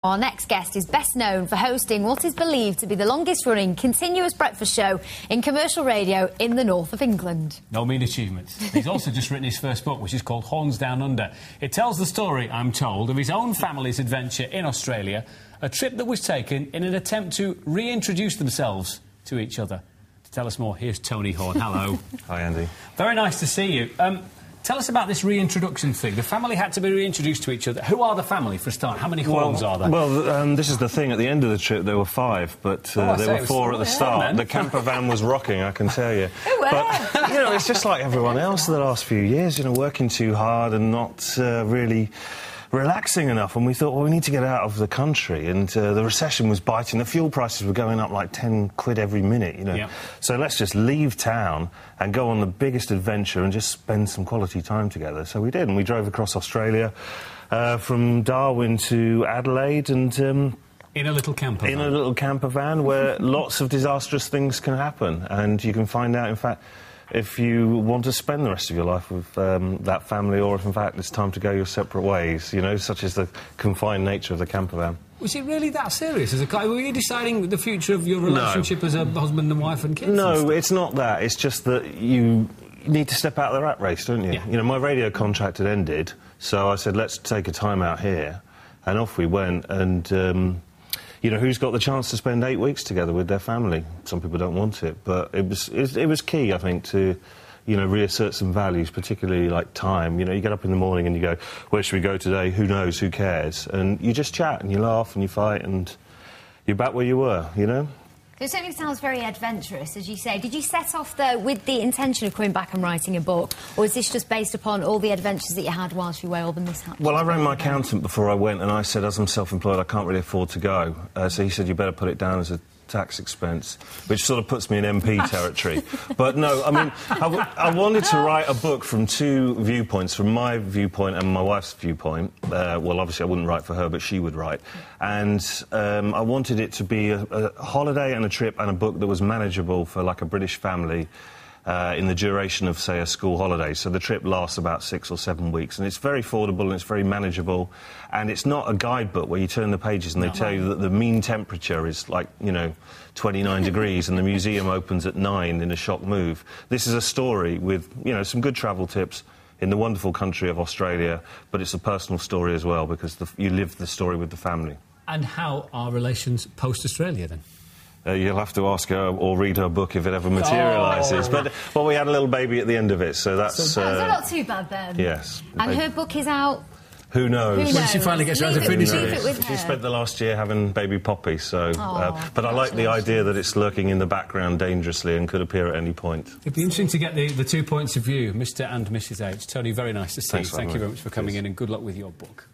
Our next guest is best known for hosting what is believed to be the longest-running continuous breakfast show in commercial radio in the north of England. No mean achievements. He's also just written his first book, which is called Horne's Down Under. It tells the story, I'm told, of his own family's adventure in Australia, a trip that was taken in an attempt to reintroduce themselves to each other. To tell us more, here's Tony Horne. Hello. Hi, Andy. Very nice to see you. Tell us about this reintroduction thing. The family had to be reintroduced to each other. Who are the family, for a start? How many Hornes are there? Well, this is the thing. At the end of the trip, there were 5, but there were 4 at the start. The camper van was rocking, I can tell you. But, you know, it's just like everyone else the last few years, you know, working too hard and not really relaxing enough, and we thought, well, we need to get out of the country, and the recession was biting. The fuel prices were going up like 10 quid every minute, you know. Yep. So let's just leave town and go on the biggest adventure and just spend some quality time together. So we did, and we drove across Australia from Darwin to Adelaide, and in a little camper van. In a little camper van where lots of disastrous things can happen, and you can find out, in fact, if you want to spend the rest of your life with that family, or if, in fact, it's time to go your separate ways, you know, such as the confined nature of the camper van. Was it really that serious as a guy? Were you deciding the future of your relationship as a husband and wife and kids? No, it's not that. It's just that you need to step out of the rat race, don't you? Yeah. You know, my radio contract had ended, so I said, let's take a time out here, and off we went, and you know, who's got the chance to spend 8 weeks together with their family? Some people don't want it, but it was key, I think, to, you know, reassert some values, particularly like time. You know, you get up in the morning and you go, where should we go today? Who knows? Who cares? And you just chat and you laugh and you fight and you're back where you were, you know? It certainly sounds very adventurous, as you say. Did you set off there with the intention of coming back and writing a book, or is this just based upon all the adventures that you had whilst you were all the mishaps? Well, I rang my accountant before I went, and I said, as I'm self-employed, I can't really afford to go. So he said, you better put it down as a tax expense, which sort of puts me in MP territory. But no, I mean, I wanted to write a book from 2 viewpoints, from my viewpoint and my wife's viewpoint. Well, obviously I wouldn't write for her, but she would write. And I wanted it to be a holiday and a trip and a book that was manageable for, like, a British family in the duration of, say, a school holiday. So the trip lasts about 6 or 7 weeks, and it's very affordable and it's very manageable, and it's not a guidebook where you turn the pages and they tell you that the mean temperature is, like, you know, 29 degrees and the museum opens at 9 in a shock move. This is a story with, you know, some good travel tips in the wonderful country of Australia, but it's a personal story as well, because you live the story with the family. And how are relations post-Australia, then? You'll have to ask her or read her book if it ever materialises. Oh. But, well, we had a little baby at the end of it, so that's... not too bad, then. Yes. And her book is out... Who knows? When she finally gets around to finishing it. She spent the last year having baby Poppy, so... but I like the idea that it's lurking in the background dangerously and could appear at any point. It'd be interesting to get the 2 points of view, Mr. and Mrs. H. Tony, very nice to see you. Thank you very much for coming in, and good luck with your book.